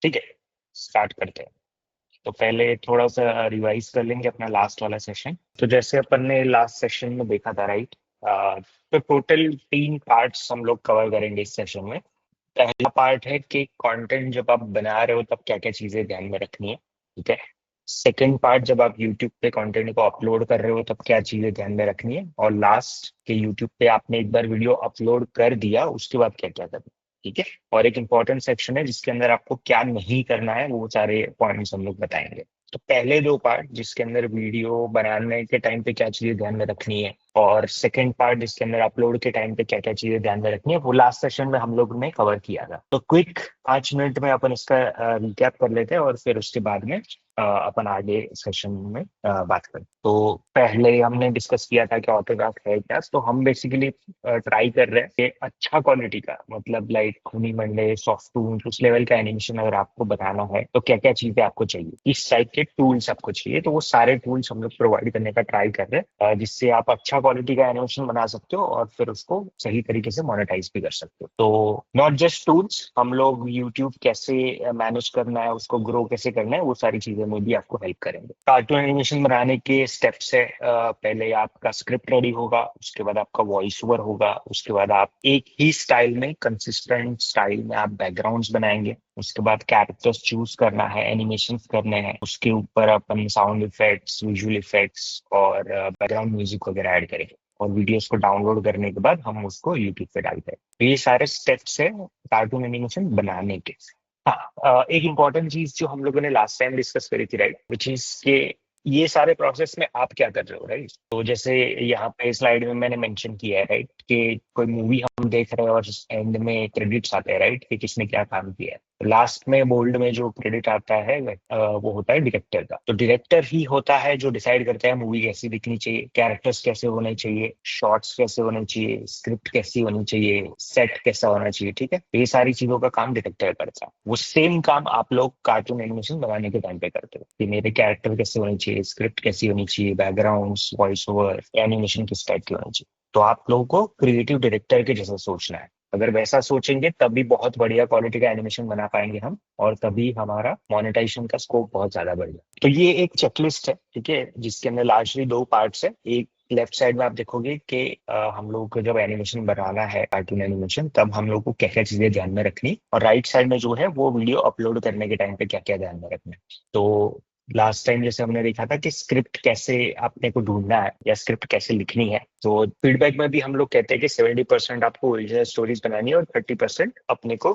ठीक है, स्टार्ट करते हैं। तो पहले थोड़ा सा रिवाइज कर लेंगे अपना लास्ट वाला सेशन। तो जैसे अपन ने लास्ट सेशन में देखा था, राइट, तो टोटल 3 पार्ट्स हम लोग कवर करेंगे इस सेशन में। पहला पार्ट है कि कंटेंट जब आप बना रहे हो तब क्या क्या चीजें ध्यान में रखनी है, ठीक है। सेकंड पार्ट, जब आप यूट्यूब पे कंटेंट को अपलोड कर रहे हो तब क्या चीजें ध्यान में रखनी है। और लास्ट, कि यूट्यूब पे आपने एक बार वीडियो अपलोड कर दिया उसके बाद क्या क्या करना है, ठीक है। और एक इंपॉर्टेंट सेक्शन है जिसके अंदर आपको क्या नहीं करना है, वो सारे पॉइंट्स हम लोग बताएंगे। तो पहले 2 पार्ट जिसके अंदर वीडियो बनाने के टाइम पे क्या चीजें ध्यान में रखनी है, और सेकंड पार्ट जिसके अंदर अपलोड के टाइम पे क्या क्या चीजें ध्यान में रखनी है, वो लास्ट सेशन में हम लोग ने कवर किया था। तो क्विक 5 मिनट में अपन इसका रिकैप कर लेते हैं और फिर उसके बाद में अपन आगे सेशन में बात करें। तो पहले हमने डिस्कस किया था कि ऑटोग्राफ है क्या। तो हम बेसिकली ट्राई कर रहे हैं कि अच्छा क्वालिटी का, मतलब लाइक खूनी मंडे, सॉफ्ट टून, उस लेवल का एनिमेशन अगर आपको बनाना है तो क्या क्या चीजें आपको चाहिए, इस टाइप के टूल्स आपको चाहिए। तो वो सारे टूल्स हम लोग प्रोवाइड करने का ट्राई कर रहे हैं, जिससे आप अच्छा क्वालिटी का एनिमेशन बना सकते हो और फिर उसको सही तरीके से मोनेटाइज भी कर सकते हो। तो नॉट जस्ट टूल्स, हम लोग यूट्यूब कैसे मैनेज करना है, उसको ग्रो कैसे करना है, वो सारी चीजें में भी आपको हेल्प करेंगे। कार्टून एनिमेशन बनाने के स्टेप्स है, पहले आपका स्क्रिप्ट रेडी होगा, उसके बाद आपका वॉइस ओवर होगा, उसके बाद आप एक ही स्टाइल में, कंसिस्टेंट स्टाइल में आप बैकग्राउंड्स बनाएंगे। उसके बाद कैरेक्टर्स चूज करना है, एनिमेशन करने हैं, उसके ऊपर अपन साउंड इफेक्ट्स, विजुअल इफेक्ट्स और बैकग्राउंड म्यूजिक वगैरह ऐड करेंगे। और वीडियोस को डाउनलोड करने के बाद हम उसको यूट्यूब पे डालते हैं। तो ये सारे स्टेप्स है कार्टून एनिमेशन बनाने के। हाँ, एक इम्पॉर्टेंट चीज जो हम लोगों ने लास्ट टाइम डिस्कस करी थी, राइट, विच इज के ये सारे प्रोसेस में आप क्या कर रहे हो, राइट। तो जैसे यहाँ पे स्लाइड में मैंने मेंशन किया है, राइट, कि कोई मूवी हम देख रहे हैं और एंड में क्रेडिट्स आते हैं, राइट, कि किसने क्या काम किया है। लास्ट में बोल्ड में जो क्रेडिट आता है वो होता है डायरेक्टर का। तो डायरेक्टर ही होता है जो डिसाइड करता है मूवी कैसी दिखनी चाहिए, कैरेक्टर्स कैसे होने चाहिए, शॉट्स कैसे होने चाहिए, स्क्रिप्ट कैसी होनी चाहिए, सेट कैसा होना चाहिए, ठीक है। तो ये सारी चीजों का काम डायरेक्टर करता है। वो सेम काम आप लोग कार्टून एनिमेशन बनाने के टाइम पे करते हो, कि मेरे कैरेक्टर कैसे होने चाहिए, स्क्रिप्ट कैसी होनी चाहिए, बैकग्राउंड्स, वॉइस ओवर, एनिमेशन किस टाइप की होनी चाहिए। तो आप लोगों को क्रिएटिव डायरेक्टर के जैसा सोचना है। अगर वैसा सोचेंगे तभी बहुत बढ़िया क्वालिटी का एनिमेशन बना पाएंगे हम, और तभी हमारा मोनेटाइजेशन का स्कोप बहुत ज्यादा बढ़ेगा। तो ये एक चेकलिस्ट है, ठीक है, जिसके अंदर लार्जली 2 पार्ट्स है। एक लेफ्ट साइड में आप देखोगे कि हम लोग को जब एनिमेशन बनाना है, कार्टून एनिमेशन, तब हम लोग को क्या क्या चीजें ध्यान में रखनी, और राइट साइड में जो है वो वीडियो अपलोड करने के टाइम पे क्या क्या ध्यान में रखना है। तो लास्ट टाइम जैसे हमने देखा था कि स्क्रिप्ट कैसे अपने को ढूंढना है या स्क्रिप्ट कैसे लिखनी है, तो फीडबैक में भी हम लोग कहते हैं कि 70% आपको ओरिजिनल स्टोरीज बनानी है और 30% अपने को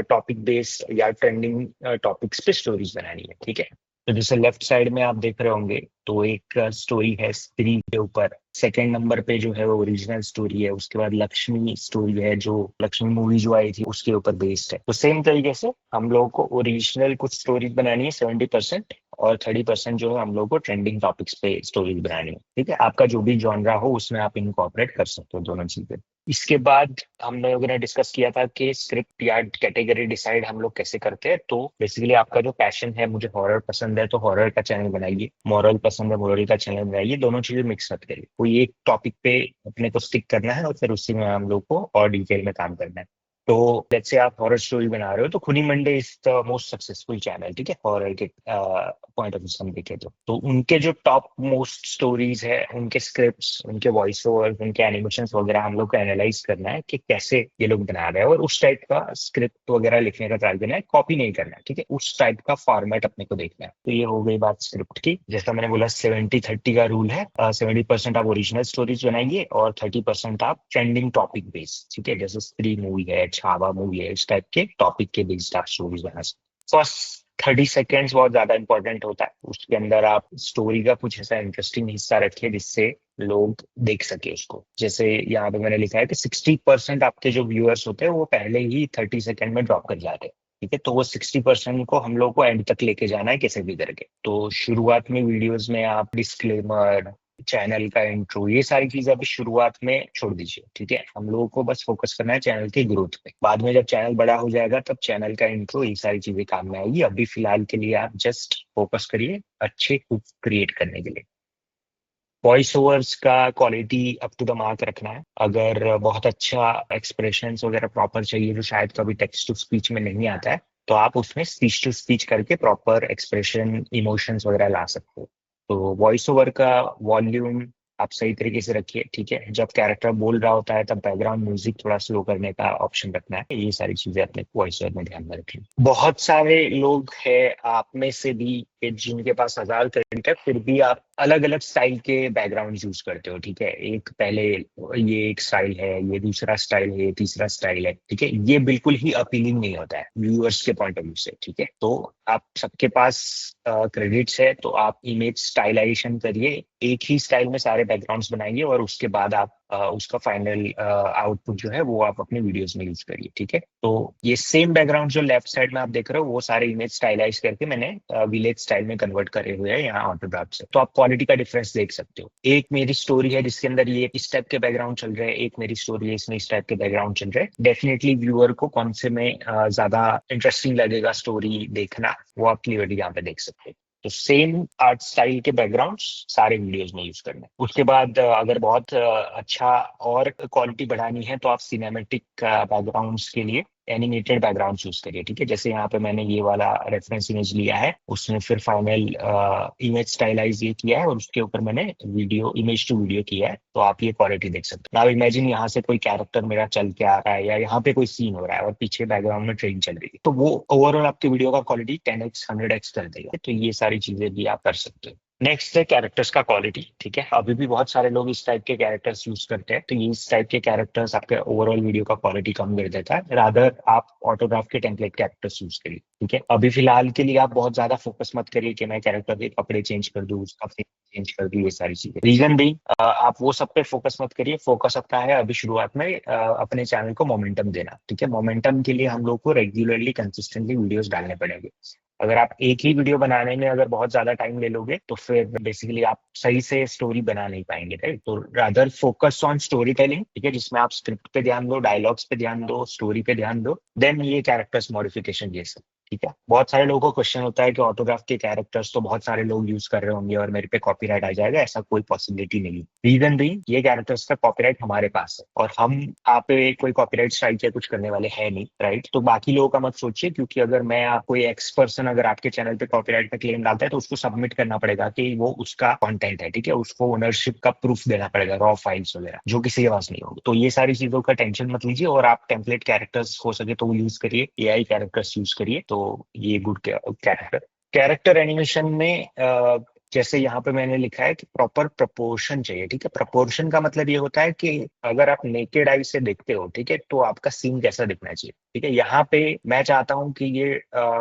टॉपिक बेस्ड या ट्रेंडिंग टॉपिक्स पे स्टोरीज बनानी है, ठीक है। तो जैसे लेफ्ट साइड में आप देख रहे होंगे, तो एक स्टोरी है स्त्री के ऊपर। सेकंड नंबर पे जो है वो ओरिजिनल स्टोरी है। उसके बाद लक्ष्मी स्टोरी है, जो लक्ष्मी मूवी जो आई थी उसके ऊपर बेस्ड है। तो सेम तरीके से हम लोगों को ओरिजिनल कुछ स्टोरीज बनानी है 70%, और 30% जो है हम लोग को ट्रेंडिंग टॉपिक्स पे स्टोरीज बनानी है, ठीक है। आपका जो भी जॉनरा हो उसमें आप इनकॉर्पोरेट कर सकते हो दोनों चीजें। इसके बाद हम लोगों ने डिस्कस किया था कि स्क्रिप्ट या कैटेगरी डिसाइड हम लोग कैसे करते हैं। तो बेसिकली आपका जो पैशन है, मुझे हॉरर पसंद है तो हॉरर का चैनल बनाइए, मॉरल पसंद है मॉरल का चैनल बनाइए, दोनों चीजें मिक्स मत करिए। कोई एक टॉपिक पे अपने को स्टिक करना है और फिर उसी में हम लोग को और डिटेल में काम करना है। तो जैसे आप हॉरर स्टोरी बना रहे हो तो खुनी Monday is the most successful channel, ठीक है, हॉरर के पॉइंट ऑफ व्यू से हम देखें तो उनके जो टॉप मोस्ट स्टोरीज है, उनके स्क्रिप्ट्स, उनके वॉइस ओवर, उनके एनिमेशन वगैरह हम लोग को एनालाइज करना है कि कैसे ये लोग बना रहे हैं, और उस टाइप का स्क्रिप्ट वगैरह लिखने का ट्राई करना है, कॉपी नहीं करना है, ठीक है। उस टाइप का फॉर्मेट अपने को देखना है। तो ये हो गई बात स्क्रिप्ट की। जैसा मैंने बोला 70-30 का रूल है, 70% आप ओरिजिनल स्टोरीज बनाएंगे और 30% आप ट्रेंडिंग टॉपिक बेस्ड, ठीक है, जैसे स्त्री मूवी है, छावा मूवी है, इस टाइप के टॉपिक के बेस्ड आप स्टोरीज बना सकते। फर्स्ट 30 सेकेंड्स बहुत ज्यादा इंपॉर्टेंट होता है। उसके अंदर आप स्टोरी का कुछ ऐसा इंटरेस्टिंग हिस्सा रखिए जिससे लोग देख सके उसको। जैसे यहाँ पे मैंने लिखा है कि 60% आपके जो व्यूअर्स होते हैं वो पहले ही 30 सेकेंड में ड्रॉप कर जाते हैं, ठीक है। तो वो 60% को हम लोग को एंड तक लेके जाना है कैसे भी करके। तो शुरुआत में वीडियोस में आप डिस्क्लेमर, चैनल का इंट्रो, ये सारी चीजें अभी शुरुआत में छोड़ दीजिए, ठीक है। हम लोगों को बस फोकस करना है चैनल की ग्रोथ पे। बाद में जब चैनल बड़ा हो जाएगा तब चैनल का इंट्रो, ये सारी चीजें काम में आएगी। अभी फिलहाल के लिए आप जस्ट फोकस करिए अच्छे हुक क्रिएट करने के लिए। वॉइस ओवर्स का quality up to the mark रखना है। अगर बहुत अच्छा एक्सप्रेशंस वगैरह प्रॉपर चाहिए जो शायद कभी टेक्स्ट टू स्पीच में नहीं आता है, तो आप उसमें स्पीच टू स्पीच करके प्रॉपर एक्सप्रेशन इमोशंस वगैरह ला सकते हो। तो वॉइस ओवर का वॉल्यूम आप सही तरीके से रखिए, ठीक है। जब कैरेक्टर बोल रहा होता है तब बैकग्राउंड म्यूजिक थोड़ा स्लो करने का ऑप्शन रखना है। ये सारी चीजें अपने वॉइस ओवर में ध्यान में रखें। बहुत सारे लोग हैं आप में से भी कि जिनके पास 1000 क्रेडिट है, फिर भी आप अलग अलग स्टाइल के बैकग्राउंड यूज करते हो, ठीक है। एक पहले ये एक स्टाइल है, ये दूसरा स्टाइल है, ये तीसरा स्टाइल है, ठीक है। ये बिल्कुल ही अपीलिंग नहीं होता है व्यूअर्स के पॉइंट ऑफ व्यू से, ठीक है। तो आप सबके पास क्रेडिट्स है तो आप इमेज स्टाइलाइजेशन करिए, एक ही स्टाइल में सारे बैकग्राउंड्स बनाइए और उसके बाद आप उसका फाइनल आउटपुट जो है वो आप अपने वीडियोस में यूज करिए, ठीक है। तो ये सेम बैकग्राउंड जो लेफ्ट साइड में आप देख रहे हो वो सारे इमेज स्टाइलाइज करके मैंने विलेज स्टाइल में कन्वर्ट करे हुए हैं यहाँ ऑटोग्राफ से। तो आप क्वालिटी का डिफरेंस देख सकते हो। एक मेरी स्टोरी है जिसके अंदर ये इस टाइप के बैकग्राउंड चल रहे हैं, एक मेरी स्टोरी है इसमें इस टाइप के बैकग्राउंड चल रहे हैं। डेफिनेटली व्यूअर को कौन से में ज्यादा इंटरेस्टिंग लगेगा स्टोरी देखना, वो आप क्लियरली यहाँ पे देख सकते हो। तो सेम आर्ट स्टाइल के बैकग्राउंड्स सारे वीडियोस में यूज करना है। उसके बाद अगर बहुत अच्छा और क्वालिटी बढ़ानी है तो आप सिनेमेटिक बैकग्राउंड्स के लिए एनिमेटेड बैकग्राउंड चूज करिए, ठीक है। जैसे यहाँ पे मैंने ये वाला रेफरेंस इमेज लिया है, उसने फिर फाइनल इमेज स्टाइलाइज ये किया है और उसके ऊपर मैंने वीडियो इमेज टू वीडियो किया है। तो आप ये क्वालिटी देख सकते हो। आप इमेजिन यहाँ से कोई कैरेक्टर मेरा चल के आ रहा है या यहाँ पे कोई सीन हो रहा है और पीछे बैकग्राउंड में ट्रेन चल रही है, तो वो ओवरऑल आपकी वीडियो का क्वालिटी 10x 100x कर देगा। तो ये सारी चीजें भी आप कर सकते हो। नेक्स्ट है कैरेक्टर्स का क्वालिटी, ठीक है। अभी भी बहुत सारे लोग इस टाइप के कैरेक्टर्स यूज करते हैं, तो ये इस टाइप के कैरेक्टर्स आपके ओवरऑल वीडियो का क्वालिटी कम कर देता है। रादर आप ऑटोग्राफ के टेम्पलेट कैरेक्टर्स यूज करिए, ठीक है। अभी फिलहाल के लिए आप बहुत ज्यादा फोकस मत करिए कि मैं कैरेक्टर के कपड़े चेंज कर दूं, उसका फेस चेंज कर दूं, ये सारी चीजें। रीजन भी आप वो सब पे फोकस मत करिए। फोकस अपना है अभी शुरुआत में अपने चैनल को मोमेंटम देना, ठीक है। मोमेंटम के लिए हम लोग को रेगुलरली कंसिस्टेंटली वीडियोस डालने पड़ेंगे। अगर आप एक ही वीडियो बनाने में अगर बहुत ज्यादा टाइम ले लोगे तो फिर बेसिकली आप सही से स्टोरी बना नहीं पाएंगे, राइट। तो rather focus on story telling, ठीक है, जिसमें आप स्क्रिप्ट पे ध्यान दो, डायलॉग्स पे ध्यान दो, स्टोरी पे ध्यान दो, देन ये कैरेक्टर्स मॉडिफिकेशन ये सब, ठीक है। बहुत सारे लोगों को क्वेश्चन होता है कि ऑटोग्राफ के कैरेक्टर्स तो बहुत सारे लोग यूज कर रहे होंगे और मेरे पे कॉपीराइट आ जाएगा। ऐसा कोई पॉसिबिलिटी नहीं। रीजन भी ये कैरेक्टर्स का कॉपीराइट हमारे पास है और हम आप पे कोई कॉपीराइट स्ट्राइक या कुछ करने वाले है नहीं, राइट। तो बाकी लोगों का मत सोचिए, क्योंकि अगर मैं आप कोई एक्स पर्सन अगर आपके चैनल पे कॉपीराइट का क्लेम डालता है तो उसको सबमिट करना पड़ेगा कि वो उसका कंटेंट है, ठीक है। उसको ओनरशिप का प्रूफ देना पड़ेगा, रॉ फाइल्स वगैरह, जो किसी के पास नहीं होगी। तो ये सारी चीजों का टेंशन मत लीजिए और आप टेम्पलेट कैरेक्टर्स हो सके तो यूज करिए, एआई कैरेक्टर्स यूज करिए। तो ये गुड कैरेक्टर कैरेक्टर एनिमेशन में जैसे यहाँ पे मैंने लिखा है कि प्रॉपर प्रपोर्शन चाहिए, ठीक है। प्रपोर्शन का मतलब ये होता है कि अगर आप नेकेड आई से देखते हो, ठीक है, तो आपका सीन कैसा दिखना चाहिए, ठीक है। यहाँ पे मैं चाहता हूँ कि ये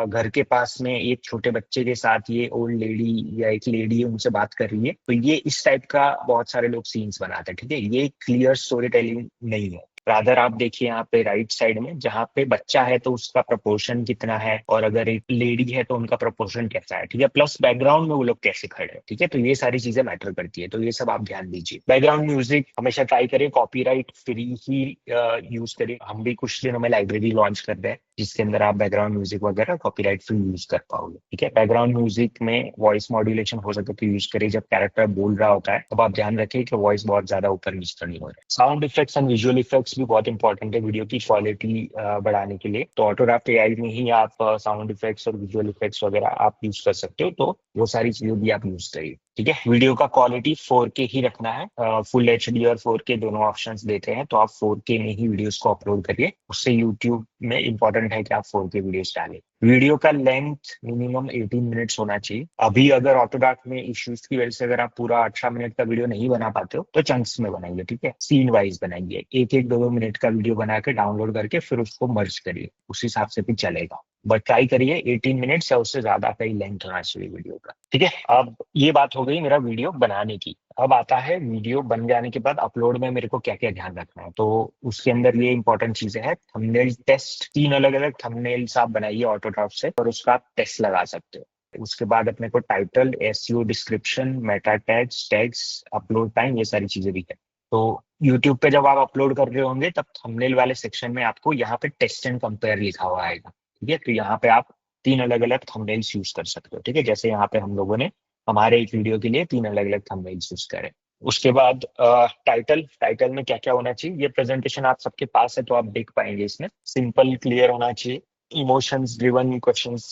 घर के पास में एक छोटे बच्चे के साथ ये ओल्ड लेडी या एक लेडी है उनसे बात कर रही है, तो ये इस टाइप का बहुत सारे लोग सीन्स बनाते हैं, ठीक है। ये क्लियर स्टोरी टेलिंग नहीं है। रादर आप देखिए यहाँ पे राइट साइड में, जहाँ पे बच्चा है तो उसका प्रपोर्शन कितना है और अगर एक लेडी है तो उनका प्रपोर्शन कैसा है, ठीक है। प्लस बैकग्राउंड में वो लोग कैसे खड़े हैं, ठीक है। तो ये सारी चीजें मैटर करती है, तो ये सब आप ध्यान दीजिए। बैकग्राउंड म्यूजिक हमेशा ट्राई करें कॉपीराइट फ्री ही यूज करें। हम भी कुछ दिनों में लाइब्रेरी लॉन्च कर रहे हैं जिसके अंदर आप बैकग्राउंड म्यूजिक वगैरह कॉपीराइट फ्री यूज कर पाओगे, ठीक है। बैकग्राउंड म्यूजिक में वॉइस मॉड्यूलेशन हो सके तो यूज करें। जब कैरेक्टर बोल रहा होता है तब आप ध्यान रखें कि वॉइस बहुत ज्यादा ऊपर नीचे नहीं हो रहा है। Sound effects and visual effects भी बहुत इंपॉर्टेंट है वीडियो की क्वालिटी बढ़ाने के लिए। तो ऑटोग्राफ एआई में ही आप साउंड इफेक्ट्स और विजुअल इफेक्ट्स वगैरह आप यूज कर सकते हो। तो वो सारी चीजें भी आप यूज करिए, ठीक है। वीडियो का क्वालिटी 4K ही रखना है। फुल एचडी और 4K दोनों ऑप्शंस देते हैं, तो आप 4K में ही वीडियोस को अपलोड करिए। उससे यूट्यूब में इंपॉर्टेंट है कि आप 4K वीडियोस डालें। वीडियो का लेंथ मिनिमम 18 मिनट्स होना चाहिए। अभी अगर ऑटोडॉक में इश्यूज की वजह से अगर आप पूरा 18 मिनट का वीडियो नहीं बना पाते हो तो चंक्स में बनाइए, ठीक है। सीन वाइज बनाइए, एक एक 2-2 मिनट का वीडियो बना के डाउनलोड करके फिर उसको मर्ज करिए, उस हिसाब से भी चलेगा। बट ट्राई करिए 18 मिनट्स या उससे ज्यादा का ही लेंथ होना चाहिए वीडियो का, ठीक है। अब ये बात हो गई मेरा वीडियो बनाने की। अब आता है वीडियो बन जाने के बाद अपलोड में मेरे को क्या क्या ध्यान रखना है। तो उसके अंदर ये इंपॉर्टेंट चीजें हैं। थंबनेल टेस्ट, 3 अलग अलग थंबनेल्स आप बनाइए ऑटोड्रॉप से और उसका आप टेस्ट लगा सकते हो। उसके बाद अपने को title, SEO, description, Meta tags, upload time, ये सारी चीजें भी है। तो यूट्यूब पे जब आप अपलोड कर रहे होंगे तब थंबनेल वाले सेक्शन में आपको यहाँ पे टेस्ट एंड कंपेयर लिखा हुआ आएगा, ठीक है। तो यहाँ पे आप 3 अलग अलग थंबनेल्स यूज कर सकते हो, ठीक है। जैसे यहाँ पे हम लोगों ने हमारे एक वीडियो के लिए 3 अलग अलग थंबनेल्स यूज करे। उसके बाद टाइटल, में क्या क्या होना चाहिए। ये प्रेजेंटेशन आप सबके पास है तो आप देख पाएंगे। इसमें सिंपल क्लियर होना चाहिए, इमोशंस ड्रिवन क्वेश्चंस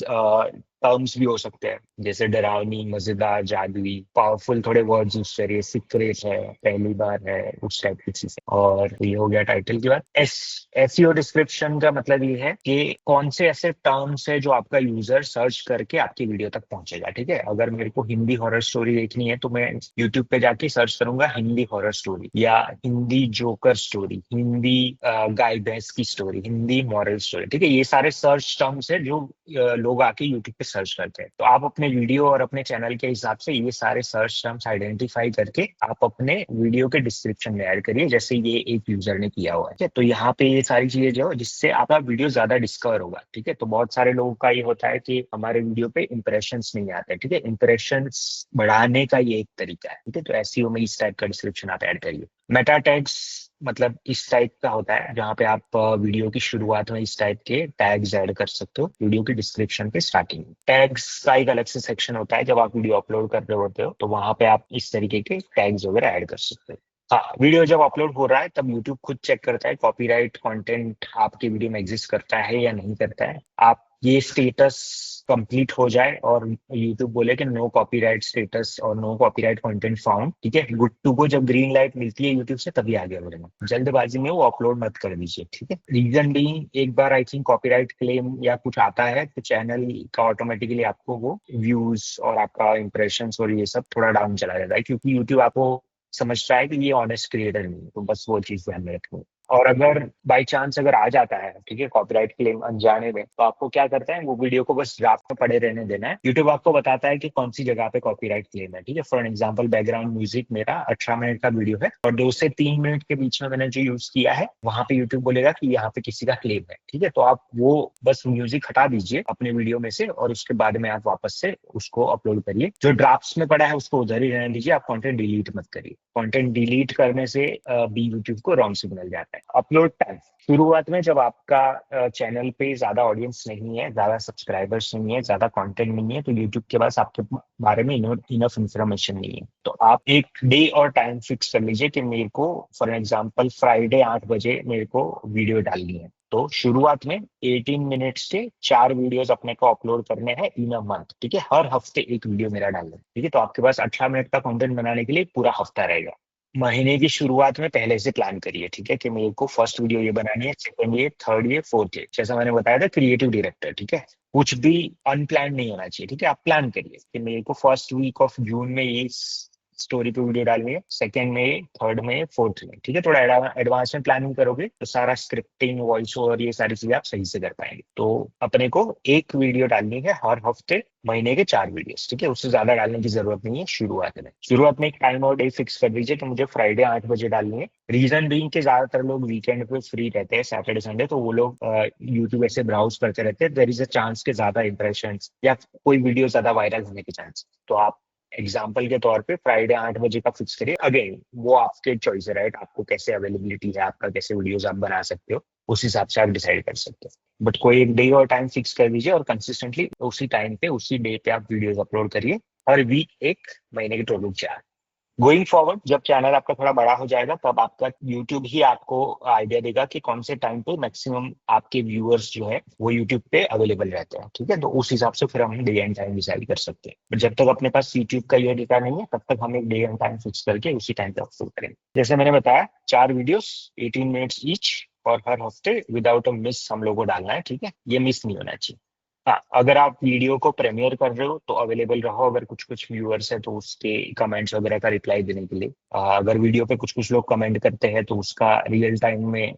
टर्म्स भी हो सकते हैं, जैसे डरावनी, मजेदार, जादुई, पावरफुल थोड़े वर्ड्स यूज करिए, सीक्रेट है, पहली बार है, उस टाइप की चीजें। और ये हो गया टाइटल की बात। एसईओ डिस्क्रिप्शन का मतलब ये है कि कौन से ऐसे टर्म्स है जो आपका यूजर सर्च करके आपकी वीडियो तक पहुंचेगा। ठीक है, अगर मेरे को हिंदी हॉरर स्टोरी देखनी है तो मैं यूट्यूब पे जाके सर्च करूंगा हिंदी हॉरर स्टोरी, या हिंदी जोकर स्टोरी, हिंदी गाय भैंस की स्टोरी, हिंदी मॉरल स्टोरी। ठीक है, ये सारे सर्च टर्म्स है जो लोग आके यूट्यूब पे सर्च करते हैं। तो आप अपने वीडियो और अपने चैनल के हिसाब से ये सारे सर्च टर्म्स आइडेंटिफाई करके आप अपने वीडियो के डिस्क्रिप्शन में ऐड करिए, जैसे ये एक यूजर ने किया हुआ है। ठीक है, तो यहाँ पे ये सारी चीजें जो जिससे आपका वीडियो ज्यादा डिस्कवर होगा। ठीक है, तो बहुत सारे लोगों का ये होता है कि हमारे वीडियो पे इंप्रेशंस नहीं आते। ठीक है, इंप्रेशंस बढ़ाने का ये एक तरीका है। ठीक है, तो एसईओ में इस टाइप का डिस्क्रिप्शन आप ऐड करिए। मेटा टैग्स मतलब इस टाइप का होता है जहाँ पे आप वीडियो की शुरुआत में इस टाइप के टैग्स ऐड कर सकते हो वीडियो की डिस्क्रिप्शन पे स्टार्टिंग में। टैग्स का एक अलग से सेक्शन होता है जब आप वीडियो अपलोड कर रहे होते हो, तो वहां पे आप इस तरीके के टैग्स वगैरह ऐड कर सकते हो। हाँ, वीडियो जब अपलोड हो रहा है तब यूट्यूब खुद चेक करता है कॉपीराइट कंटेंट आपके वीडियो में एग्जिस्ट करता है या नहीं करता है। आप ये स्टेटस कंप्लीट हो जाए और यूट्यूब बोले कि नो कॉपीराइट स्टेटस और नो कॉपीराइट कंटेंट फाउंड, ठीक है, गुड टू गो, जब ग्रीन लाइट मिलती है यूट्यूब से तभी आगे बढ़ना, जल्दबाजी में वो अपलोड मत कर दीजिए। ठीक है, रीजन भी एक बार आई थिंक कॉपीराइट क्लेम या कुछ आता है तो चैनल का ऑटोमेटिकली आपको वो व्यूज और आपका इंप्रेशन और ये सब थोड़ा डाउन चला जाता है, क्योंकि यूट्यूब आपको समझता है कि ये ऑनेस्ट क्रिएटर नहीं है। तो बस वो चीज ध्यान में रखनी। और अगर बाई चांस अगर आ जाता है, ठीक है, कॉपीराइट क्लेम अनजाने में, तो आपको क्या करता है, वो वीडियो को बस ड्राफ्ट में पड़े रहने देना है। यूट्यूब आपको बताता है कि कौन सी जगह पे कॉपीराइट क्लेम है। ठीक है, फॉर एग्जांपल बैकग्राउंड म्यूजिक मेरा 18 मिनट का वीडियो है और 2 से 3 मिनट के बीच में मैंने जो यूज किया है, वहां पे यूट्यूब बोलेगा कि यहाँ पे किसी का क्लेम है। ठीक है, तो आप वो बस म्यूजिक हटा दीजिए अपने वीडियो में से और उसके बाद में आप वापस से उसको अपलोड करिए। जो ड्राफ्ट्स में पड़ा है उसको उधर ही रहने दीजिए, आप कंटेंट डिलीट मत करिए। कंटेंट डिलीट करने से भी यूट्यूब को रॉन्ग सिग्नल जाता है। अपलोड टाइम शुरुआत में जब आपका चैनल पे ज्यादा ऑडियंस नहीं है, ज्यादा सब्सक्राइबर्स नहीं है, ज्यादा कंटेंट नहीं है, तो यूट्यूब के पास आपके बारे में इनफ इंफॉर्मेशन नहीं है। तो आप एक डे और टाइम फिक्स कर लीजिए कि मेरे को फॉर एग्जांपल फ्राइडे 8 बजे मेरे को वीडियो डालनी है। तो शुरुआत में 18 मिनट्स के 4 वीडियोस अपने को अपलोड करने हैं इन अ मंथ। ठीक है, हर हफ्ते एक वीडियो मेरा डालना है। ठीक है, तो आपके पास 18 मिनट का कंटेंट बनाने के लिए पूरा हफ्ता रहेगा। महीने की शुरुआत में पहले से प्लान करिए। ठीक है, कि मेरे को फर्स्ट वीडियो ये बनानी है, सेकंड ये, थर्ड ये, फोर्थ ये, जैसा मैंने बताया था क्रिएटिव डायरेक्टर। ठीक है, कुछ भी अनप्लान नहीं होना चाहिए। ठीक है, आप प्लान करिए कि मेरे को फर्स्ट वीक ऑफ जून में ये स्टोरी पे वीडियो डालनी है, सेकंड में, थर्ड में, फोर्थ में। ठीक है, थोड़ा एडवांस में प्लानिंग करोगे तो सारा स्क्रिप्टिंग, वॉइस ओवर, ये सारी चीजें आप सही से कर पाएंगे। तो अपने को एक वीडियो डालनी है हर हफ्ते, महीने के 4 वीडियोस। ठीक है, उससे ज्यादा डालने की जरूरत नहीं है शुरुआत में। शुरुआत में एक टाइम और डे फिक्स कर दीजिए कि मुझे फ्राइडे 8 बजे डालनी है। रीजन बीइंग के ज्यादातर लोग वीकेंड पे फ्री रहते हैं, सैटरडे संडे, तो वो लोग यूट्यूब ऐसे ब्राउज करते रहते हैं। देयर इज अ चांस के ज्यादा इंप्रेशन या कोई वीडियो ज्यादा वायरल होने के चांस। तो आप एग्जाम्पल के तौर पे फ्राइडे 8 बजे का फिक्स करिए। अगेन वो आपके चॉइस है, राइट, आपको कैसे अवेलेबिलिटी है, आपका कैसे वीडियोस आप बना सकते हो, उस हिसाब से आप डिसाइड कर सकते हो। बट कोई एक डे और टाइम फिक्स कर दीजिए और कंसिस्टेंटली उसी टाइम पे उसी डे पे आप वीडियोस अपलोड करिए। हर वीक एक, महीने के टोटल 4। गोइंग फॉरवर्ड जब चैनल आपका थोड़ा बड़ा हो जाएगा तब आपका यूट्यूब ही आपको आइडिया देगा कि कौन से टाइम पे मैक्सिमम आपके व्यूअर्स जो है वो यूट्यूब पे अवेलेबल रहते हैं। ठीक है, तो उस हिसाब से फिर हम डे एंड टाइम डिसाइड कर सकते हैं। बट जब तक अपने पास यूट्यूब का ये डेटा नहीं है तब तक हम एक डे एंड टाइम फिक्स करके उसी टाइम पे अपलोड करेंगे। जैसे मैंने बताया 4 वीडियोस 18 मिनट्स ईच और हर हफ्ते विदाउट अ मिस हम लोग को डालना है। ठीक है, ये मिस नहीं होना चाहिए। हाँ, अगर आप वीडियो को प्रीमियर कर रहे हो तो अवेलेबल रहो। अगर कुछ कुछ व्यूअर्स है तो उसके कमेंट्स वगैरह का रिप्लाई देने के लिए। अगर वीडियो पे कुछ कुछ लोग कमेंट करते हैं तो उसका रियल टाइम में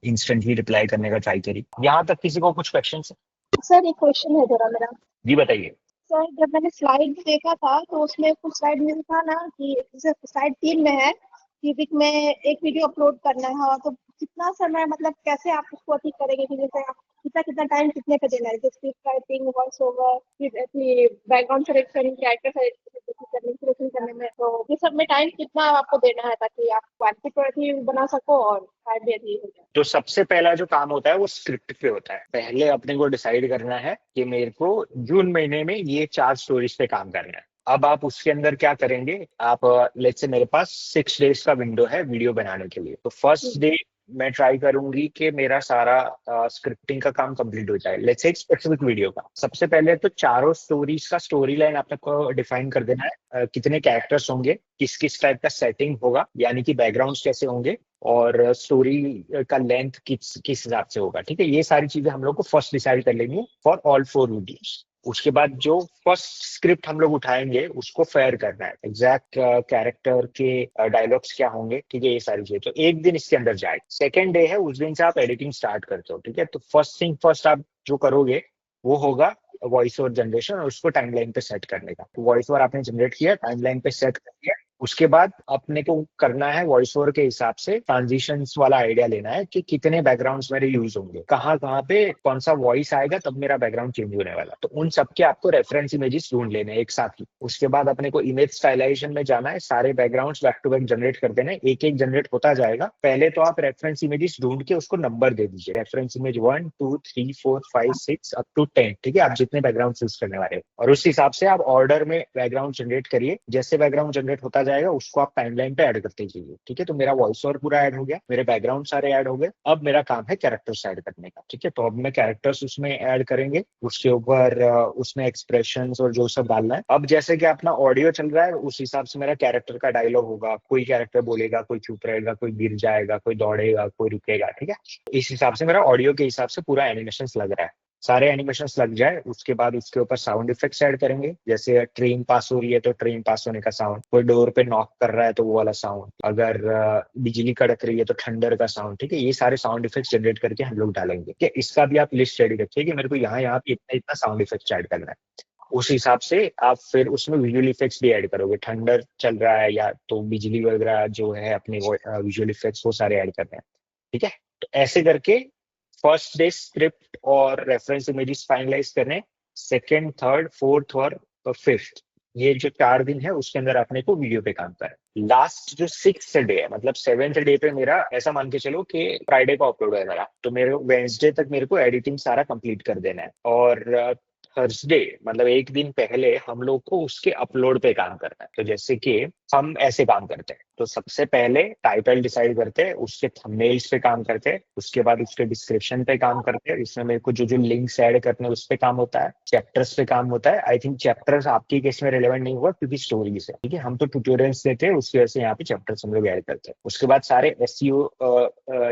इंस्टेंटली रिप्लाई करने का ट्राई करिए। यहाँ तक किसी को कुछ क्वेश्चन है? सर एक क्वेश्चन है जरा मेरा। जी बताइए। सर जब मैंने स्लाइड देखा था तो उसमें कुछ स्लाइड में था ना कि जैसे स्लाइड 3 में है कि वीक में एक वीडियो अपलोड करना है। हाँ, तो कितना समय मतलब कैसे आप उसको अचीव करेंगे कि जैसे आप कितना कितना टाइम कितने पे देना है, जैसे स्क्रिप्ट राइटिंग, वॉइस ओवर, फिर बैकग्राउंड सिलेक्शन, कैरेक्टर सिलेक्शन करने में, तो ये सब में टाइम कितना आपको देना है ताकि आप क्वालिटी बना सको और टाइम भी अचीव हो जाए। तो सबसे पहला जो काम होता है वो स्क्रिप्ट पे होता है। पहले अपने को डिसाइड करना है कि मेरे को जून महीने में ये 4 स्टोरीज पे काम करना है। अब आप उसके अंदर क्या करेंगे, आप लेट्स से मेरे पास 6 डेज का विंडो है वीडियो बनाने के लिए। तो फर्स्ट डे मैं ट्राई करूंगी कि मेरा सारा स्क्रिप्टिंग का काम कंप्लीट हो जाए। लेट्स से एक स्पेसिफिक वीडियो का सबसे पहले तो चारों स्टोरीज का स्टोरी लाइन आपको डिफाइन कर देना है। कितने कैरेक्टर्स होंगे, किस किस टाइप का सेटिंग होगा, यानी कि बैकग्राउंड्स कैसे होंगे, और स्टोरी का लेंथ किस किस हिसाब से होगा। ठीक है, ये सारी चीजें हम लोग को फर्स्ट डिसाइड कर लेंगे फॉर ऑल 4 वीडियोस। उसके बाद जो फर्स्ट स्क्रिप्ट हम लोग उठाएंगे उसको फेयर करना है, एग्जैक्ट कैरेक्टर के डायलॉग्स क्या होंगे। ठीक है, ये सारी चीजें तो एक दिन इसके अंदर जाए। सेकेंड डे है, उस दिन से आप एडिटिंग स्टार्ट करते हो। ठीक है, तो फर्स्ट थिंग फर्स्ट आप जो करोगे वो होगा वॉइस ओवर जनरेशन और उसको टाइमलाइन पे सेट करने का। वॉइस ओवर आपने जनरेट किया, टाइमलाइन पे सेट कर दिया, उसके बाद अपने को करना है वॉइस ओवर के हिसाब से ट्रांजिशंस वाला आइडिया लेना है कि कितने बैकग्राउंड्स मेरे यूज होंगे, कहाँ कहाँ पे कौन सा वॉइस आएगा तब मेरा बैकग्राउंड चेंज होने वाला। तो उन सबके आपको रेफरेंस इमेजेस ढूंढ लेने हैं एक साथ ही। उसके बाद अपने को इमेज स्टाइलाइजेशन में जाना है, सारे backgrounds back to back generate कर देना है, एक एक जनरेट होता जाएगा। पहले तो आप रेफरेंस इमेजेस ढूंढ के उसको नंबर दे दीजिए, रेफरेंस इमेज 1 2 3 4 5 6 अप टू 10। ठीक है, आप जितने बैकग्राउंड यूज करने वाले हो, और उस हिसाब से आप ऑर्डर में बैकग्राउंड जनरेट करिए। जैसे बैकग्राउंड जनरेट होता जाएगा उसको आप टाइमलाइन पे ऐड करते जाइए। ठीक है, तो मेरा वॉइस ओवर पूरा ऐड हो गया, मेरे बैकग्राउंड सारे ऐड हो गए। अब मेरा काम है कैरेक्टर्स ऐड करने का। ठीक है, तो अब मैं कैरेक्टर्स उसमें ऐड करेंगे, उसके ऊपर उसमें एक्सप्रेशंस और जो सब डालना है। अब जैसे कि अपना ऑडियो चल रहा है उस हिसाब से मेरा कैरेक्टर का डायलॉग होगा, कोई कैरेक्टर बोलेगा, कोई चुप रहेगा, कोई गिर जाएगा, कोई दौड़ेगा, कोई रुकेगा। ठीक है, इस हिसाब से मेरा ऑडियो के हिसाब से पूरा एनिमेशन लग रहा है। सारे एनिमेशंस लग जाए उसके बाद उसके ऊपर साउंड इफेक्ट्स ऐड करेंगे। जैसे ट्रेन पास हो रही है तो ट्रेन पास होने का साउंड, कोई डोर पे नॉक कर रहा है तो वो वाला साउंड, अगर बिजली कड़क रही है तो ठंडर का साउंड। ठीक है, ये सारे साउंड इफेक्ट्स जनरेट करके हम लोग डालेंगे। ठीक है, इसका भी आप लिस्ट रेडी रखिए कि मेरे को यहाँ पे इतना इतना साउंड इफेक्ट्स ऐड करना है। उस हिसाब से आप फिर उसमें विजुअल इफेक्ट्स भी ऐड करोगे, ठंडर चल रहा है या तो बिजली वगैरह जो है अपने विजुअल इफेक्ट्स वो सारे ऐड करने हैं। ठीक है, तो ऐसे करके फर्स्ट डे स्क्रिप्ट और रेफरेंस इमेजेस फाइनलाइज करने, सेकेंड थर्ड फोर्थ और फिफ्थ, ये जो 4 दिन है उसके अंदर अपने को वीडियो पे काम करना है। लास्ट जो 6th डे है, मतलब 7th डे पे मेरा ऐसा मान के चलो कि फ्राइडे को अपलोड है मेरा, तो मेरे वेंसडे तक मेरे को एडिटिंग सारा कंप्लीट कर देना है। और थर्सडे मतलब एक दिन पहले हम लोग को उसके अपलोड पे काम करना है। तो जैसे कि हम ऐसे काम करते हैं, तो सबसे पहले टाइटल डिसाइड करते हैं, उसके थंबनेल्स पे काम करते हैं, उसके बाद उसके डिस्क्रिप्शन पे काम करते हैं, इसमें मेरे को जो जो लिंक्स ऐड करने हैं उस पे काम होता है, चैप्टर्स पे काम होता है। आई थिंक चैप्टर्स आपके केस में रिलेवेंट नहीं हुआ क्योंकि स्टोरीज है। ठीक है, हम तो ट्यूटोरियल्स देते हैं, उसकी वजह से यहाँ पे चैप्टर्स हम लोग ऐड करते हैं। उसके बाद सारे एसईओ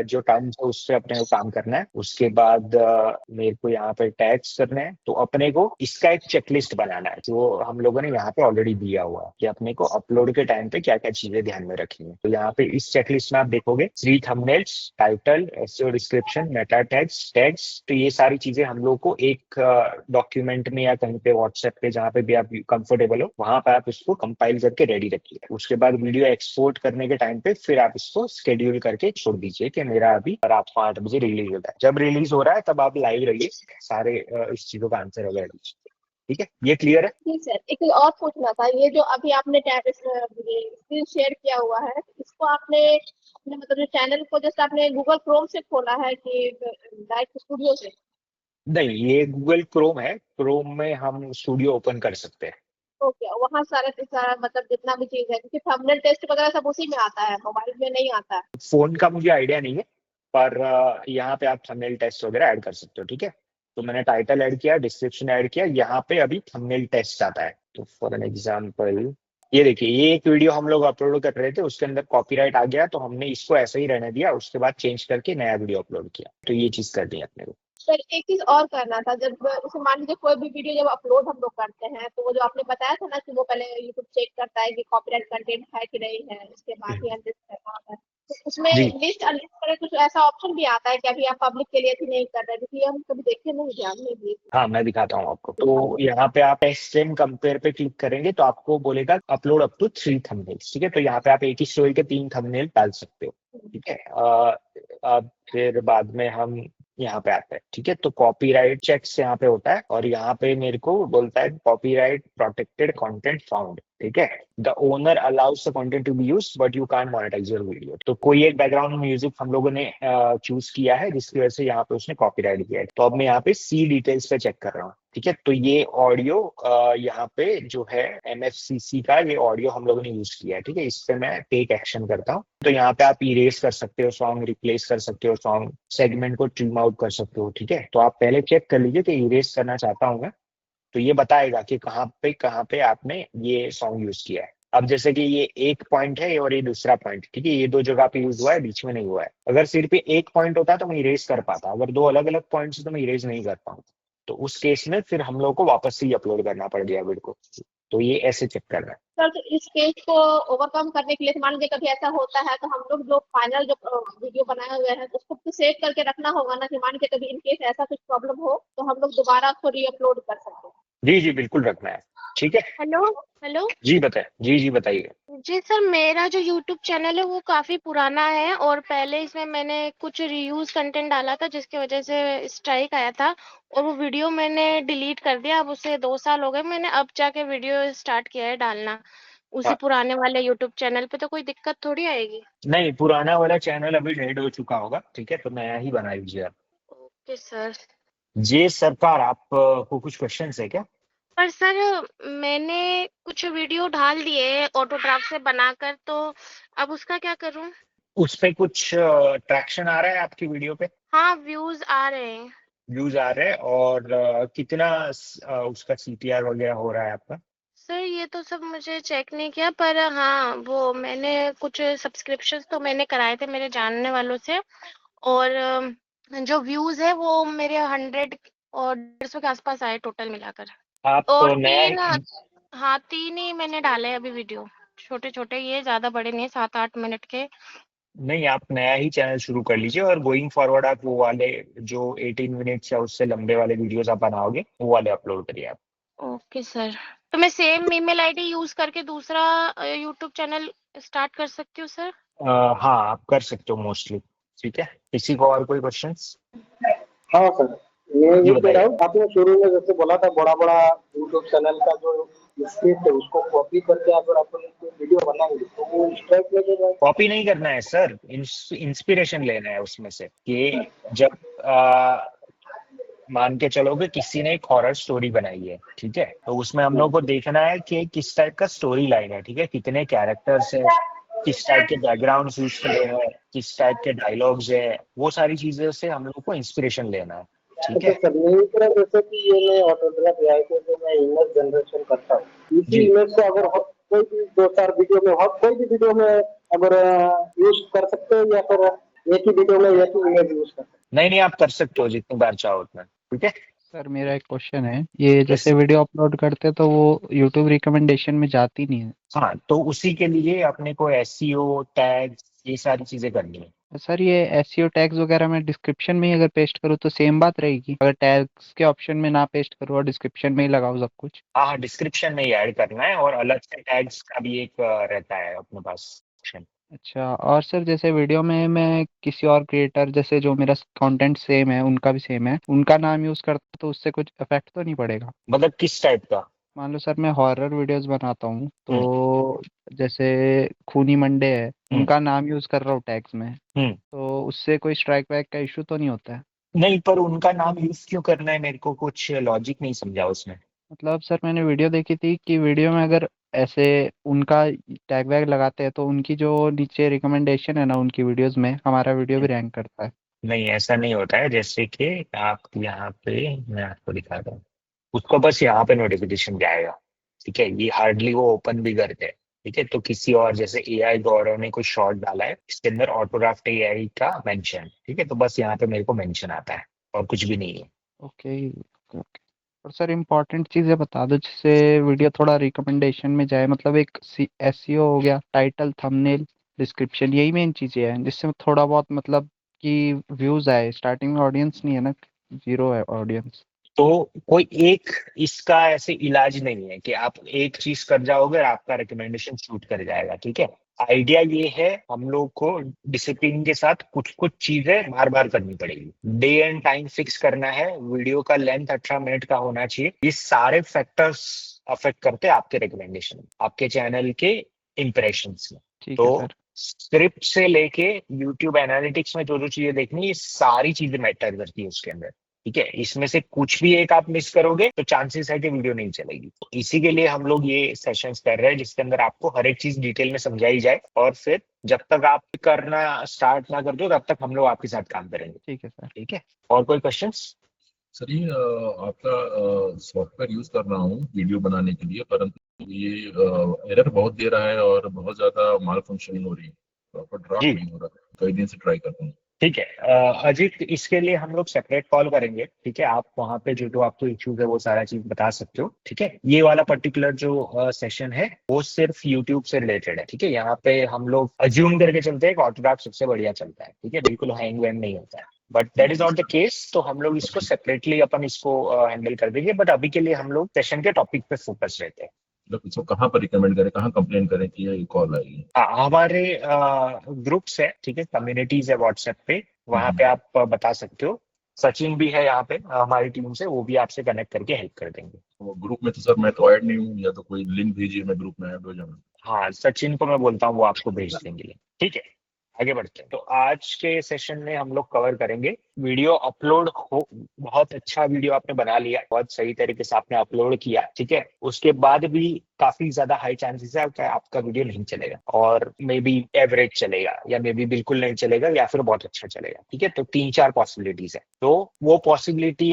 जो टर्म्स है उससे अपने को काम करना है। उसके बाद मेरे को यहाँ पे टैग्स करने हैं, तो अपने को इसका एक चेकलिस्ट बनाना है जो हम लोगों ने यहाँ पे ऑलरेडी दिया हुआ है कि अपने को अपलोड के टाइम पे क्या क्या चीजें ध्यान में रखनी है। तो यहाँ पे इस चेकलिस्ट में आप देखोगे 3 thumbnails, title, SEO description, Meta tags, tags. तो ये सारी चीजें हम लोग को एक डॉक्यूमेंट में या कहीं पे व्हाट्सएप पे जहाँ पे भी आप कंफर्टेबल हो वहां पे आप इसको कंपाइल करके रेडी रखिए। उसके बाद वीडियो एक्सपोर्ट करने के टाइम पे फिर आप इसको शेड्यूल करके छोड़ दीजिए कि मेरा अभी रात को 8 बजे रिलीज होता है। जब रिलीज हो रहा है तब आप लाइव रहिए, सारे इस चीजों का आंसर होगा। ठीक है, ये क्लियर है? जी सर, एक चीज और पूछना था, ये जो अभी आपने स्क्रीन शेयर किया हुआ है, इसको आपने अपने मतलब जो चैनल को जैसे आपने गूगल क्रोम से खोला है कि डायरेक्ट स्टूडियो से? नहीं, ये गूगल क्रोम है, क्रोम में हम स्टूडियो ओपन कर सकते हैं। ओके, वहाँ सारा सारा मतलब जितना भी चीज है, क्योंकि थंबनेल टेस्ट वगैरह सब उसी में आता है, मोबाइल में नहीं आता है। फोन का मुझे आइडिया नहीं है, पर यहाँ पे आप थंबनेल टेस्ट वगैरह ऐड कर सकते हो। ठीक है, तो मैंने टाइटल ऐड किया, डिस्क्रिप्शन ऐड किया, यहाँ पे अभी थंबनेल टेस्ट आता है। तो फॉर एन एग्जांपल ये देखिए, ये एक वीडियो हम लोग अपलोड कर रहे थे, उसके अंदर कॉपीराइट आ गया तो हमने इसको ऐसे ही रहने दिया, उसके बाद चेंज करके नया वीडियो अपलोड किया। तो ये चीज कर दी अपने को। सर एक चीज और करना था, जब जैसे मान लीजिए कोई भी वीडियो जब अपलोड हम लोग करते हैं तो वो जो आपने बताया था ना कि वो पहले यूट्यूब चेक करता है कि कॉपीराइट कंटेंट है कि नहीं है, उसके बाद ही अनलिस्ट करना होता है। तो उसमें जी लिस्ट अनलिस्ट करे कुछ ऐसा ऑप्शन भी आता है कि अभी आप पब्लिक के लिए भी नहीं कर रहे, क्योंकि हम कभी देखे नहीं, ध्यान नहीं दिए। हाँ, मैं दिखाता हूँ आपको। तो यहाँ पे आप टेस्ट एंड कंपेयर पे क्लिक करेंगे तो आपको बोलेगा अपलोड अप टू 3 थंबनेल्स। ठीक है, तो यहाँ पे आप एक ही स्टोरी के 3 थंबनेल डाल सकते हो। ठीक है, अब फिर बाद में हम यहाँ पे आते हैं। ठीक है, तो कॉपीराइट चेक्स यहाँ पे होता है और यहाँ पे मेरे को बोलता है कॉपीराइट प्रोटेक्टेड कंटेंट फाउंड। ठीक है। The owner allows the content to be use but you can't monetise your video. तो कोई एक बैकग्राउंड म्यूजिक हम लोगों ने चूज किया है जिसकी वजह से यहाँ पे उसने कॉपीराइट किया है। तो अब मैं यहाँ पे सी डिटेल्स पे चेक कर रहा हूँ, ठीक है। तो ये ऑडियो यहाँ पे जो है MFCC का ये ऑडियो हम लोगों ने यूज किया है, ठीक है। इस पे मैं टेक एक्शन करता हूँ। तो यहाँ पे आप इरेज कर सकते हो सॉन्ग, रिप्लेस कर सकते हो सॉन्ग, सेगमेंट को ट्रिम आउट कर सकते हो, ठीक है। तो आप पहले चेक कर लीजिए कि इरेज करना चाहता हूँ मैं, तो ये बताएगा कि कहाँ पे आपने ये सॉन्ग यूज किया है। अब जैसे कि ये एक पॉइंट है और ये दूसरा पॉइंट, ठीक है, ये दो जगह पे यूज हुआ है, बीच में नहीं हुआ है। अगर सिर्फ एक पॉइंट होता तो मैं इरेज कर पाता, अगर दो अलग अलग पॉइंट है तो मैं इरेज नहीं कर पाऊँ। तो उस केस में फिर हम लोग को वापस से ही अपलोड करना पड़ गया वीडियो को। तो ये ऐसे चेक करना है। सर, तो इस केस को ओवरकम करने के लिए मान लीजिए कभी ऐसा होता है तो हम लोग जो फाइनल जो वीडियो बनाए हुए हैं उसको तो सेव करके रखना होगा ना, कि मान के कभी इन केस ऐसा कुछ प्रॉब्लम हो तो हम लोग दोबारा उसको रीअपलोड कर सकते हैं। जी जी बिल्कुल रखना है, ठीक है। Hello hello. जी बताए, जी जी बताइए। जी सर, मेरा जो यूट्यूब चैनल है वो काफ़ी पुराना है और पहले इसमें मैंने कुछ रीयूज कंटेंट डाला था जिसकी वजह से स्ट्राइक आया था और वो वीडियो मैंने डिलीट कर दिया। अब उसे 2 साल हो गए, मैंने अब जाके वीडियो स्टार्ट किया है डालना उसी हाँ, पुराने वाले यूट्यूब चैनल पे। तो कोई दिक्कत थोड़ी आएगी? नहीं पुराना वाला चैनल अभी डेड हो चुका होगा, ठीक है, तो नया ही बना लीजिए आप। Okay sir. जी सरकार, आप को कुछ क्वेश्चन है क्या? पर सर, मैंने कुछ वीडियो डाल दिए ऑटोग्राफ से बनाकर, तो अब उसका क्या करूं? उस पे कुछ ट्रैक्शन आ रहा है आपकी वीडियो पे? हाँ, व्यूज आ रहे हैं। व्यूज आ रहे हैं और कितना उसका CTR वगैरह हो रहा है आपका? सर ये तो सब मुझे चेक नहीं किया, पर हाँ वो मैंने कुछ सब्सक्रिप्शंस तो मैंने कराए थे मेरे जानने वालों से, और जो व्यूज है वो मेरे 100 और 150 के आसपास आए टोटल मिलाकर। आप और नया 3 ही मैंने डाले हैं अभी वीडियो, छोटे छोटे, ये ज्यादा बड़े नहीं, 7-8 मिनट के। नहीं, आप नया ही चैनल शुरू कर लीजिए और गोइंग फॉरवर्ड आप वो वाले जो 18 मिनट्स या उससे लंबे वाले वीडियोस आप बनाओगे वो वाले अपलोड करिए आप। Okay sir. तो मैं सेम ईमेल आईडी यूज करके दूसरा यूट्यूब चैनल स्टार्ट कर सकती हूँ सर? हाँ आप कर सकते हो मोस्टली, ठीक है। किसी को और कोई क्वेश्चंस? हाँ सर, जी ये कह रहा बताइए। हूँ, आपने शुरू में जैसे बोला था बड़ा बड़ा यूट्यूब चैनल का जो स्क्रिप्ट है उसको कॉपी करके अगर अपन वीडियो बनाएंगे तो वो स्ट्राइक लगेगा। कॉपी नहीं करना है सर, इंस्पिरेशन लेना है उसमें से कि जब मान के चलो कि किसी ने एक हॉरर स्टोरी बनाई है, ठीक है, तो उसमें हम लोग को देखना है कि किस टाइप का स्टोरी लाइन है, ठीक है, कितने कैरेक्टर्स है, किस टाइप के बैकग्राउंड यूज करे हैं, किस टाइप के डायलॉग्स है, वो सारी चीजों से हम लोग को इंस्पिरेशन लेना है, ठीक अच्छा है। सर, मेरी तरह जैसे कि ये मैं ऑटोग्राफ एआई से जो मैं इमेज जनरेशन करता हूँ, इसी जी इमेज से अगर कोई भी दो चार वीडियो में कोई भी वीडियो में अगर यूज कर सकते हैं या फिर एक ही वीडियो में एक ही इमेज यूज कर सकते नहीं नहीं, आप कर सकते हो जितनी बार चाहो उतना, ठीक है। सर मेरा एक क्वेश्चन है, ये यस। जैसे वीडियो अपलोड करते तो वो यूट्यूब रिकमेंडेशन में जाती नहीं है। हाँ, तो उसी के लिए अपने को SEO टैग्स ये सारी चीजें करनी है। तो सर ये एसईओ टैग्स वगैरह मैं डिस्क्रिप्शन में ही अगर पेस्ट करूँ तो सेम बात रहेगी, अगर टैग्स के ऑप्शन में ना पेस्ट करूँ और डिस्क्रिप्शन में ही लगाऊँ सब कुछ? हाँ हाँ, डिस्क्रिप्शन में ही ऐड करना है और अलग से टैग्स का भी एक रहता है अपने पास option। अच्छा, और सर जैसे वीडियो में मैं किसी और क्रिएटर जैसे जो मेरा कंटेंट सेम है उनका भी सेम है, उनका नाम यूज करता तो उससे कुछ इफेक्ट तो नहीं पड़ेगा? मतलब किस टाइप का? मान लो सर मैं हॉरर वीडियोस बनाता हूँ, हम्म तो जैसे खूनी मंडे है, हम्म उनका नाम यूज कर रहा हूँ टैग्स में, हम्म। तो उससे कोई स्ट्राइक बैक का इशू तो नहीं होता है? नहीं, पर उनका नाम यूज क्यों करना है, मेरे को कुछ लॉजिक नहीं समझा उसमें। मतलब सर मैंने वीडियो देखी थी कि वीडियो में अगर ऐसे उनका टैग वैग लगाते हैं तो उनकी जो नीचे रिकमेंडेशन है ना उनकी वीडियोस में, हमारा वीडियो भी रैंक करता है। नहीं ऐसा नहीं होता है, जैसे कि आप यहाँ पे मैं आपको दिखाता हूँ, उसको बस यहाँ पे नोटिफिकेशन जाएगा, ठीक है, ये हार्डली वो ओपन भी करते हैं, ठीक है। तो किसी और जैसे AI गौरव ने कोई शॉर्ट डाला है, इसके अंदर ऑटोग्राफ्ट AI का मेंशन, ठीक है, तो बस यहाँ पे मेरे को मेंशन आता है और कुछ भी नहीं है। Okay okay okay. और सर इम्पोर्टेंट चीज़ें बता दो जिससे वीडियो थोड़ा रिकमेंडेशन में जाए, मतलब एक एसईओ हो गया, टाइटल, थंबनेल, डिस्क्रिप्शन, यही मेन चीज़ें हैं जिससे थोड़ा बहुत मतलब कि व्यूज आए। स्टार्टिंग में ऑडियंस नहीं है ना, जीरो है ऑडियंस। तो कोई एक इसका ऐसे इलाज नहीं है कि आप एक चीज कर जाओगे और आपका रिकमेंडेशन शूट कर जाएगा, ठीक है। आइडिया ये है हम लोग को डिसिप्लिन के साथ कुछ कुछ चीजें बार बार करनी पड़ेगी। डे एंड टाइम फिक्स करना है, वीडियो का लेंथ 18 मिनट का होना चाहिए। ये सारे फैक्टर्स अफेक्ट करते हैं आपके रिकमेंडेशन, आपके चैनल के इम्प्रेशंस में। ठीक है तो सर। स्क्रिप्ट से लेके यूट्यूब एनालिटिक्स में जो जो चीजें देखनी है, ये सारी चीजें मैटर करती है उसके अंदर। ठीक है, इसमें से कुछ भी एक आप मिस करोगे तो चांसेस है कि वीडियो नहीं चलेगी। तो इसी के लिए हम लोग ये सेशंस कर रहे हैं जिसके अंदर आपको हर एक चीज डिटेल में समझाई जाए, और फिर जब तक आप करना स्टार्ट ना कर दो तब तक हम लोग आपके साथ काम करेंगे। ठीक है सर। ठीक है, और कोई क्वेश्चंस? सर ये आपका सॉफ्टवेयर यूज कर रहा हूँ वीडियो बनाने के लिए, परंतु ये एरर बहुत दे रहा है और बहुत ज्यादा माल फंक्शनिंग हो रही है, प्रॉपर ड्राफ्ट जी नहीं हो रहा है। कई दिन से ट्राई करता हूँ। ठीक है, अजीत, इसके लिए हम लोग सेपरेट कॉल करेंगे। ठीक है, आप वहां पे जो जो आपको इश्यूज है वो सारा चीज बता सकते हो। ठीक है, ये वाला पर्टिकुलर जो सेशन है वो सिर्फ यूट्यूब से रिलेटेड है। ठीक है, यहाँ पे हम लोग अज्यूम करके चलते हैं कि ऑटोड्राफ्ट सबसे बढ़िया चलता है। ठीक है, बिल्कुल हैंग वैंग नहीं होता है, but that is not the case. तो हम लोग इसको सेपरेटली अपन इसको हैंडल कर देंगे, बट अभी के लिए हम लोग सेशन के टॉपिक पे फोकस रहते हैं। मतलब इसको कहाँ पर रिकमेंड करें, कहाँ कंप्लेन करें कि ये कॉल आएगी? हमारे ग्रुप्स है, ठीक है, कम्युनिटीज है व्हाट्सएप पे, वहां पे आप बता सकते हो। सचिन भी है यहाँ पे हमारी टीम से, वो भी आपसे कनेक्ट करके हेल्प कर देंगे। तो ग्रुप में तो सर मैं तो ऐड नहीं हूँ, या तो कोई लिंक भेजिए, मैं ग्रुप में ऐड हो जाऊँ। हाँ, सचिन को मैं बोलता हूँ, वो आपको भेज देंगे। ठीक है, आगे बढ़ते हैं। तो आज के सेशन में हम लोग कवर करेंगे वीडियो अपलोड हो। बहुत अच्छा वीडियो आपने बना लिया, बहुत सही तरीके से आपने अपलोड किया। ठीक है, उसके बाद भी काफी ज्यादा हाई चांसेस है कि आपका वीडियो नहीं चलेगा, और मे बी एवरेज चलेगा, या मे बी बिल्कुल नहीं चलेगा, या फिर बहुत अच्छा चलेगा। ठीक है, तो 3-4 पॉसिबिलिटीज है। तो वो पॉसिबिलिटी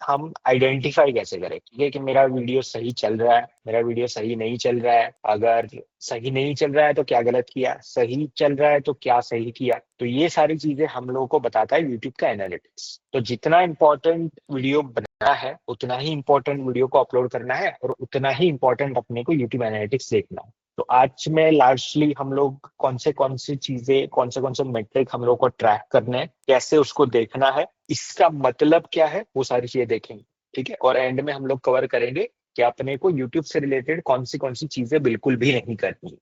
हम आइडेंटिफाई कैसे करें? ठीक है, कि मेरा वीडियो सही चल रहा है, मेरा वीडियो सही नहीं चल रहा है। अगर सही नहीं चल रहा है तो क्या गलत किया, सही चल रहा है तो क्या सही किया। तो ये सारी चीजें हम लोगों को बताता है यूट्यूब का एनालिटिक्स। तो जितना इंपॉर्टेंट वीडियो बनाना है उतना ही इंपॉर्टेंट वीडियो को अपलोड करना है, और उतना ही इंपॉर्टेंट अपने को यूट्यूब एनालिटिक्स देखना है। तो आज में लार्जली हम लोग कौन से चीजें, कौन से मेट्रिक हम लोग को ट्रैक करने हैं, कैसे उसको देखना है, इसका मतलब क्या है, वो सारी चीजें देखेंगे। ठीक है, और एंड में हम लोग कवर करेंगे कि अपने को यूट्यूब से रिलेटेड कौन सी चीजें बिल्कुल भी नहीं करनी।